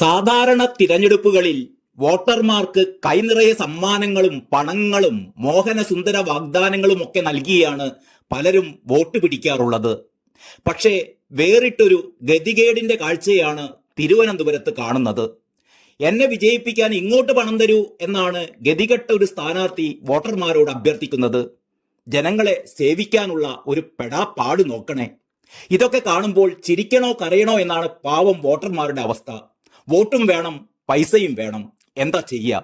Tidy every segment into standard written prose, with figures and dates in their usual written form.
സാധാരണ തിരഞ്ഞെടുപ്പുകളിൽ വോട്ടർമാർക്ക് കൈനിറയെ സമ്മാനങ്ങളും പണങ്ങളും മോഹനസുന്ദര വാഗ്ദാനങ്ങളും ഒക്കെ നൽകിയാണ് പലരും വോട്ട് പിടിക്കാറുള്ളത്. പക്ഷേ വേറിട്ടൊരു ഗതികേടിന്റെ കാഴ്ചയാണ് തിരുവനന്തപുരത്ത് കാണുന്നത്. എന്നെ വിജയിപ്പിക്കാൻ ഇങ്ങോട്ട് പണം തരൂ എന്നാണ് ഗതികെട്ട ഒരു സ്ഥാനാർത്ഥി വോട്ടർമാരോട് അഭ്യർത്ഥിക്കുന്നത്. ജനങ്ങളെ സേവിക്കാനുള്ള ഒരു പെടാപ്പാട് നോക്കണേ. ഇതൊക്കെ കാണുമ്പോൾ ചിരിക്കണോ കരയണോ എന്നാണ് പാവം വോട്ടർമാരുടെ അവസ്ഥ. വോട്ടും വേണം, പൈസയും വേണം. എന്താ ചെയ്യുക?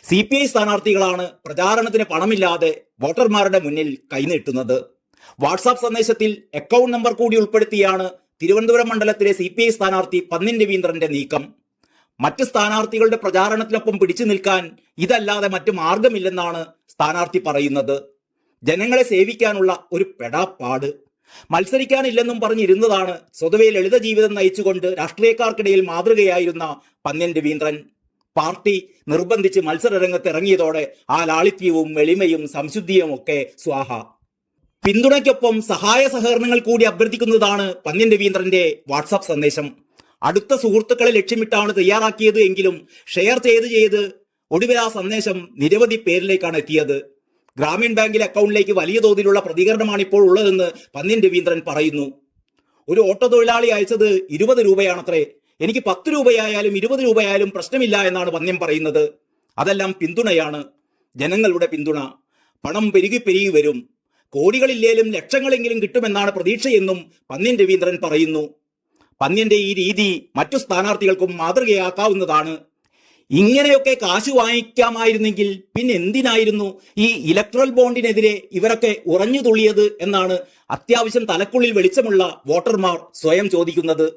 CPI സ്ഥാനാർത്ഥികളാണ് പ്രചാരണത്തിന് പണമില്ലാതെ വോട്ടർമാരുടെ മുന്നിൽ കൈനീട്ടുന്നത്. വാട്സാപ്പ് സന്ദേശത്തിൽ അക്കൗണ്ട് നമ്പർ കൂടി ഉൾപ്പെടുത്തിയാണ് തിരുവനന്തപുരം മണ്ഡലത്തിലെ CPI സ്ഥാനാർത്ഥി പന്ന്യൻ രവീന്ദ്രന്റെ നീക്കം. മറ്റ് സ്ഥാനാർത്ഥികളുടെ പ്രചാരണത്തിനൊപ്പം പിടിച്ചു നിൽക്കാൻ ഇതല്ലാതെ മറ്റു മാർഗമില്ലെന്നാണ് സ്ഥാനാർത്ഥി പറയുന്നത്. ജനങ്ങളെ സേവിക്കാനുള്ള ഒരു പെടാപ്പാട്. മത്സരിക്കാനില്ലെന്നും പറഞ്ഞിരുന്നതാണ് സ്വതവേ ലളിത ജീവിതം നയിച്ചുകൊണ്ട് രാഷ്ട്രീയക്കാർക്കിടയിൽ മാതൃകയായിരുന്ന പന്ന്യൻ രവീന്ദ്രൻ. പാർട്ടി നിർബന്ധിച്ച് മത്സരരംഗത്ത് ഇറങ്ങിയതോടെ ആ ലാളിത്യവും എളിമയും സംശുദ്ധിയും ഒക്കെ സ്വാഹ. പിന്തുണയ്ക്കൊപ്പം സഹായ സഹകരണങ്ങൾ കൂടി അഭ്യർത്ഥിക്കുന്നതാണ് പന്ന്യൻ രവീന്ദ്രന്റെ വാട്സാപ്പ് സന്ദേശം. അടുത്ത സുഹൃത്തുക്കളെ ലക്ഷ്യമിട്ടാണ് തയ്യാറാക്കിയത് എങ്കിലും ഷെയർ ചെയ്ത് ഒടുവിൽ ആ സന്ദേശം നിരവധി പേരിലേക്കാണ് എത്തിയത്. ഗ്രാമീൺ ബാങ്കിലെ അക്കൗണ്ടിലേക്ക് വലിയ തോതിലുള്ള പ്രതികരണമാണ് ഇപ്പോൾ ഉള്ളതെന്ന് പന്ന്യൻ രവീന്ദ്രൻ പറയുന്നു. ഒരു ഓട്ടോ തൊഴിലാളി അയച്ചത് 20 രൂപയാണത്രേ. എനിക്ക് 10 രൂപയായാലും 20 രൂപയായാലും പ്രശ്നമില്ല എന്നാണ് പന്ന്യൻ പറയുന്നത്. അതെല്ലാം പിന്തുണയാണ്, ജനങ്ങളുടെ പിന്തുണ. പണം പെരുകി വരും. കോടികളില്ലേലും ലക്ഷങ്ങളെങ്കിലും കിട്ടുമെന്നാണ് പ്രതീക്ഷയെന്നും പന്ന്യൻ രവീന്ദ്രൻ പറയുന്നു. പന്ന്യന്റെ ഈ രീതി മറ്റു സ്ഥാനാർത്ഥികൾക്കും മാതൃകയാക്കാവുന്നതാണ്. ഇങ്ങനെയൊക്കെ കാശ് വാങ്ങിക്കാമായിരുന്നെങ്കിൽ പിന്നെ എന്തിനായിരുന്നു ഈ ഇലക്ട്രൽ ബോണ്ടിനെതിരെ ഇവരൊക്കെ ഉറഞ്ഞു തുള്ളിയത് എന്നാണ് അത്യാവശ്യം തലക്കുള്ളിൽ വെളിച്ചമുള്ള വോട്ടർമാർ സ്വയം ചോദിക്കുന്നത്.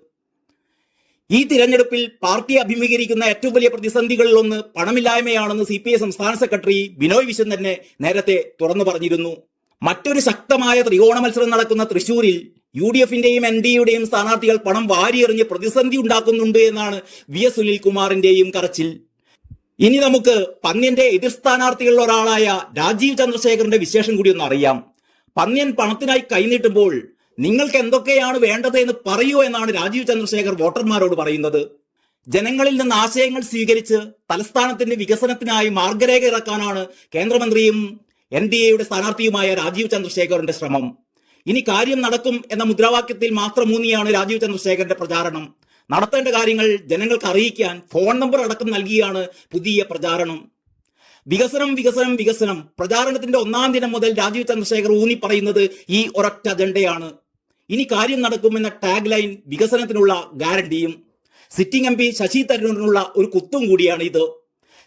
ഈ തിരഞ്ഞെടുപ്പിൽ പാർട്ടി അഭിമുഖീകരിക്കുന്ന ഏറ്റവും വലിയ പ്രതിസന്ധികളിലൊന്ന് പണമില്ലായ്മയാണെന്ന് CPI സംസ്ഥാന സെക്രട്ടറി ബിനോയ് വിശ്വൻ തന്നെ നേരത്തെ തുറന്നു പറഞ്ഞിരുന്നു. മറ്റൊരു ശക്തമായ ത്രികോണ മത്സരം നടക്കുന്ന തൃശൂരിൽ UDFന്റെയും NDAയുടെയും സ്ഥാനാർത്ഥികൾ പണം വാരിയെറിഞ്ഞ് പ്രതിസന്ധി ഉണ്ടാക്കുന്നുണ്ട് എന്നാണ് VS സുനിൽകുമാറിന്റെയും കരച്ചിൽ. ഇനി നമുക്ക് പന്ന്യന്റെ എതിർ സ്ഥാനാർത്ഥികളിൽ ഒരാളായ രാജീവ് ചന്ദ്രശേഖറിന്റെ വിശേഷം കൂടി ഒന്ന് അറിയാം. പന്ന്യൻ പണത്തിനായി കൈനീട്ടുമ്പോൾ നിങ്ങൾക്ക് എന്തൊക്കെയാണ് വേണ്ടത് എന്ന് പറയൂ എന്നാണ് രാജീവ് ചന്ദ്രശേഖർ വോട്ടർമാരോട് പറയുന്നത്. ജനങ്ങളിൽ നിന്ന് ആശയങ്ങൾ സ്വീകരിച്ച് തലസ്ഥാനത്തിന്റെ വികസനത്തിനായി മാർഗരേഖ ഇറക്കാനാണ് കേന്ദ്രമന്ത്രിയും NDAയുടെ സ്ഥാനാർത്ഥിയുമായ രാജീവ് ചന്ദ്രശേഖറിന്റെ ശ്രമം. ഇനി കാര്യം നടക്കും എന്ന മുദ്രാവാക്യത്തിൽ മാത്രം ഊന്നിയാണ് രാജീവ് ചന്ദ്രശേഖരന്റെ പ്രചാരണം. നടത്തേണ്ട കാര്യങ്ങൾ ജനങ്ങൾക്ക് അറിയിക്കാൻ ഫോൺ നമ്പർ അടക്കം നൽകിയാണ് പുതിയ പ്രചാരണം. വികസനം വികസനം വികസനം. പ്രചാരണത്തിന്റെ 1-ാം ദിനം മുതൽ രാജീവ് ചന്ദ്രശേഖർ ഊന്നി പറയുന്നത് ഈ ഒരൊറ്റ അജണ്ടയാണ്. ഇനി കാര്യം നടക്കുമെന്ന ടാഗ് ലൈൻ വികസനത്തിനുള്ള ഗ്യാരണ്ടിയും. സിറ്റിംഗ് MP ശശി തരൂരിനുള്ള ഒരു കുത്തും കൂടിയാണ് ഇത്.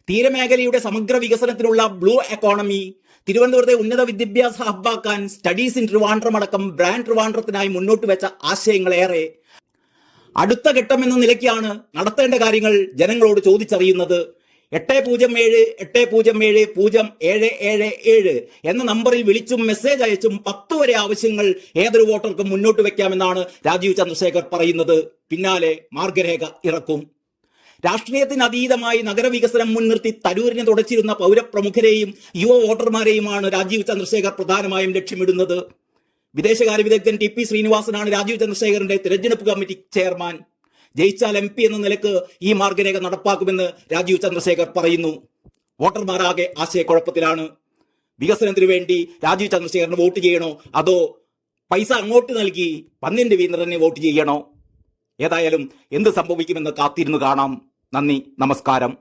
തീരമേഖലയുടെ സമഗ്ര വികസനത്തിനുള്ള ബ്ലൂ എക്കോണമി, തിരുവനന്തപുരത്തെ ഉന്നത വിദ്യാഭ്യാസ ഹബ്ബാക്കാൻ സ്റ്റഡീസ് ഇൻ ട്രിവാൻഡ്രം അടക്കം ബ്രാൻഡ് ട്രിവാൻഡ്രത്തിനായി മുന്നോട്ട് വെച്ച ആശയങ്ങളേറെ. അടുത്ത ഘട്ടം എന്ന നിലയ്ക്കാണ് നടത്തേണ്ട കാര്യങ്ങൾ ജനങ്ങളോട് ചോദിച്ചറിയുന്നത്. 807-807-0777 എന്ന നമ്പറിൽ വിളിച്ചും മെസ്സേജ് അയച്ചും 10 വരെ ആവശ്യങ്ങൾ ഏതൊരു വോട്ടർക്കും മുന്നോട്ട് വെക്കാമെന്നാണ് രാജീവ് ചന്ദ്രശേഖർ പറയുന്നത്. പിന്നാലെ മാർഗരേഖ ഇറക്കും. രാഷ്ട്രീയത്തിന് അതീതമായി നഗരവികസനം മുൻനിർത്തി തരൂരിനെ തുടച്ചിരുന്ന പൗരപ്രമുഖരെയും യുവ വോട്ടർമാരെയുമാണ് രാജീവ് ചന്ദ്രശേഖർ പ്രധാനമായും ലക്ഷ്യമിടുന്നത്. വിദേശകാര്യ വിദഗ്ധൻ TP ശ്രീനിവാസനാണ് രാജീവ് ചന്ദ്രശേഖറിന്റെ തിരഞ്ഞെടുപ്പ് കമ്മിറ്റി ചെയർമാൻ. ജയിച്ചാൽ MP എന്ന നിലക്ക് ഈ മാർഗരേഖ നടപ്പാക്കുമെന്ന് രാജീവ് ചന്ദ്രശേഖർ പറയുന്നു. വോട്ടർമാരാകെ ആശയക്കുഴപ്പത്തിലാണ്. വികസനത്തിനു വേണ്ടി രാജീവ് ചന്ദ്രശേഖറിന് വോട്ട് ചെയ്യണോ അതോ പൈസ അങ്ങോട്ട് നൽകി പന്ന്യൻ രവീന്ദ്രനെ വോട്ട് ചെയ്യണോ? ഏതായാലും എന്ത് സംഭവിക്കുമെന്ന് കാത്തിരുന്ന് കാണാം. നന്ദി, നമസ്കാരം.